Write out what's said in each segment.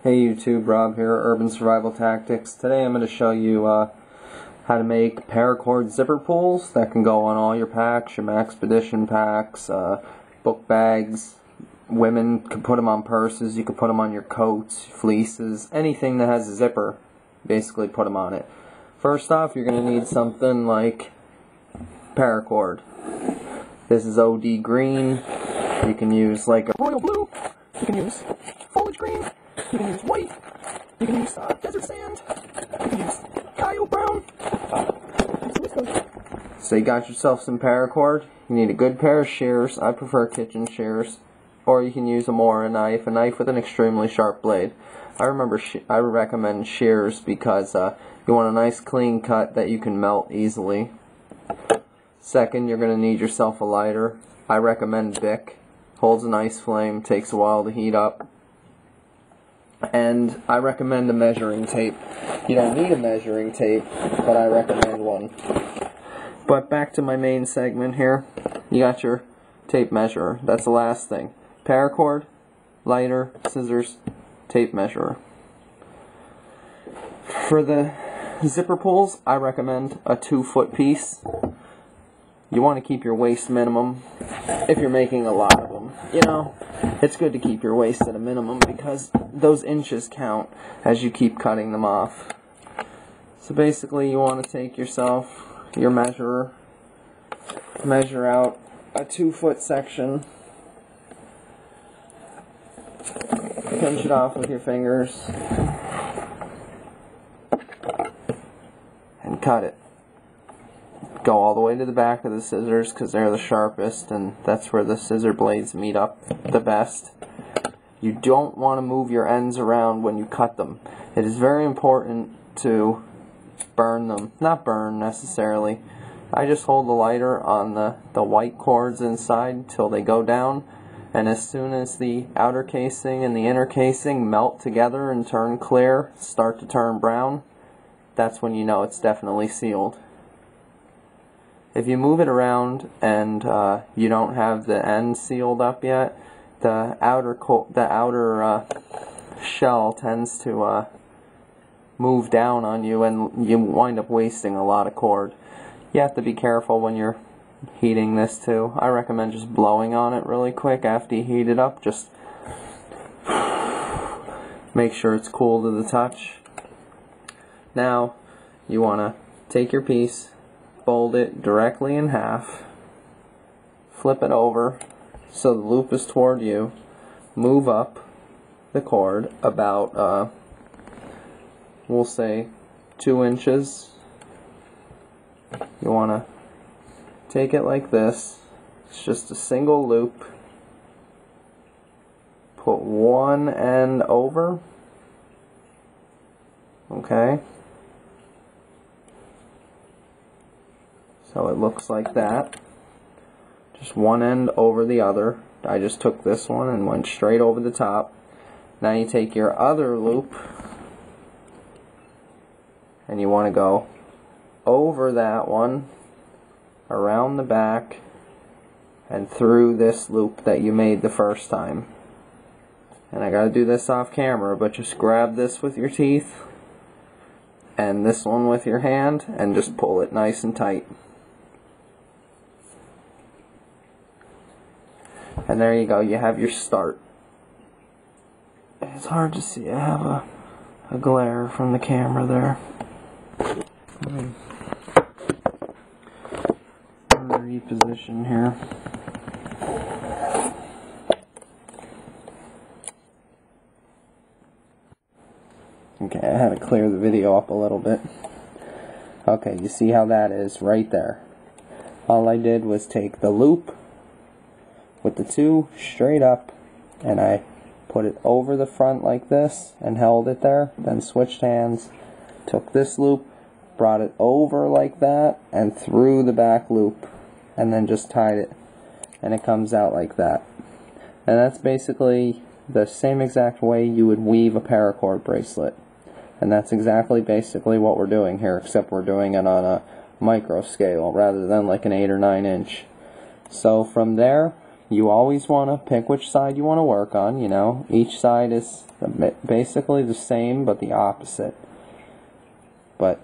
Hey YouTube, Rob here, Urban Survival Tactics. Today I'm going to show you how to make paracord zipper pulls that can go on all your packs, your Maxpedition packs, book bags. Women can put them on purses, you can put them on your coats, fleeces, anything that has a zipper, basically put them on it. First off, you're going to need something like paracord. This is OD green. You can use like a royal blue, you can use foliage green, you can use white, you can use desert sand, you can use Kyle brown. So you got yourself some paracord. You need a good pair of shears. I prefer kitchen shears. Or you can use a knife with an extremely sharp blade. I recommend shears because you want a nice clean cut that you can melt easily. Second, you're going to need yourself a lighter. I recommend Bic. Holds a nice flame, takes a while to heat up. And I recommend a measuring tape. You don't need a measuring tape, but I recommend one. But back to my main segment here. You got your tape measurer. That's the last thing. Paracord, lighter, scissors, tape measurer. For the zipper pulls, I recommend a 2-foot piece. You want to keep your waist minimum if you're making a lot of them. You know, it's good to keep your waist at a minimum because those inches count as you keep cutting them off. So basically you want to take your measurer, measure out a 2-foot section, pinch it off with your fingers, and cut it. Go all the way to the back of the scissors because they're the sharpest and that's where the scissor blades meet up the best. You don't want to move your ends around when you cut them. It is very important to burn them. Not burn necessarily. I just hold the lighter on the white cords inside till they go down, and as soon as the outer casing and the inner casing melt together and turn clear, start to turn brown, that's when you know it's definitely sealed. If you move it around and you don't have the end sealed up yet, the outer shell tends to move down on you and you wind up wasting a lot of cord. You have to be careful when you're heating this too. I recommend just blowing on it really quick after you heat it up. Just make sure it's cool to the touch. Now you want to take your piece, fold it directly in half, flip it over so the loop is toward you, move up the cord about, we'll say 2 inches. You want to take it like this. It's just a single loop. Put one end over. Okay. So it looks like that. Just one end over the other. I just took this one and went straight over the top. Now you take your other loop and you want to go over that one, around the back, and through this loop that you made the first time. And I gotta do this off camera, but just grab this with your teeth and this one with your hand and just pull it nice and tight. And there you go, you have your start. It's hard to see, I have a glare from the camera there. Reposition here. Okay, I had to clear the video up a little bit. Okay, you see how that is right there. All I did was take the loop with the 2 straight up and I put it over the front like this and held it there, then switched hands, took this loop, brought it over like that and through the back loop, and then just tied it, and it comes out like that. And that's basically the same exact way you would weave a paracord bracelet. And that's basically what we're doing here, except we're doing it on a micro scale rather than like an 8 or 9 inch. So from there, you always want to pick which side you want to work on, you know. Each side is basically the same, but the opposite. But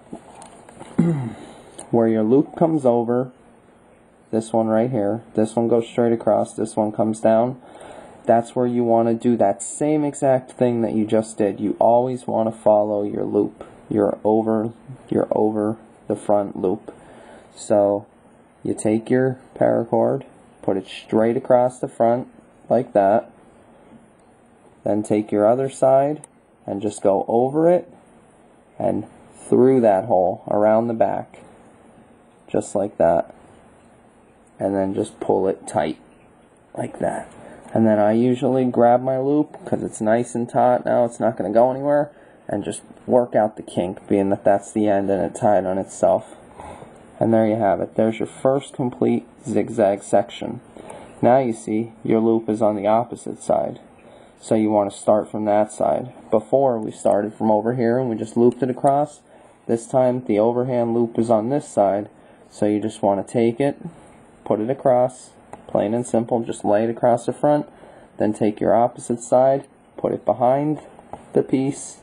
where your loop comes over, this one right here, this one goes straight across, this one comes down, that's where you want to do that same exact thing that you just did. You always want to follow your loop. You're over the front loop. So you take your paracord, put it straight across the front like that, then take your other side and just go over it and through that hole around the back, just like that, and then just pull it tight like that. And then I usually grab my loop because it's nice and taut now, it's not going to go anywhere, and just work out the kink, being that that's the end and it's tied on itself. And there you have it. There's your first complete zigzag section. Now you see your loop is on the opposite side, so you want to start from that side. Before, we started from over here and we just looped it across. This time the overhand loop is on this side, so you just want to take it, put it across, plain and simple, just lay it across the front, then take your opposite side, put it behind the piece,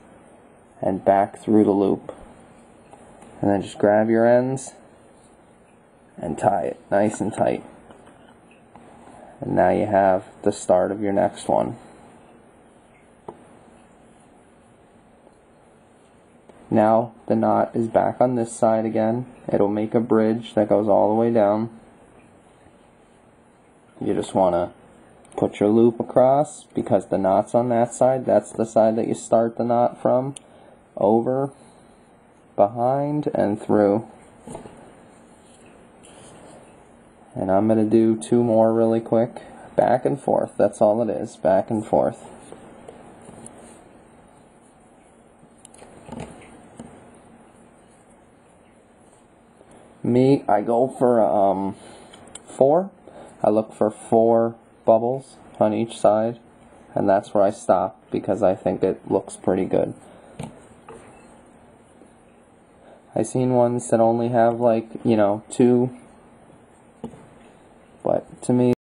and back through the loop. And then just grab your ends and tie it nice and tight. And now you have the start of your next one. Now the knot is back on this side again. It'll make a bridge that goes all the way down. You just want to put your loop across because the knot's on that side. That's the side that you start the knot from. Over, behind, and through. And I'm going to do 2 more really quick. Back and forth. That's all it is. Back and forth. Me, I go for 4. I look for 4 bubbles on each side, and that's where I stop because I think it looks pretty good. I've seen ones that only have, like, you know, 2, but to me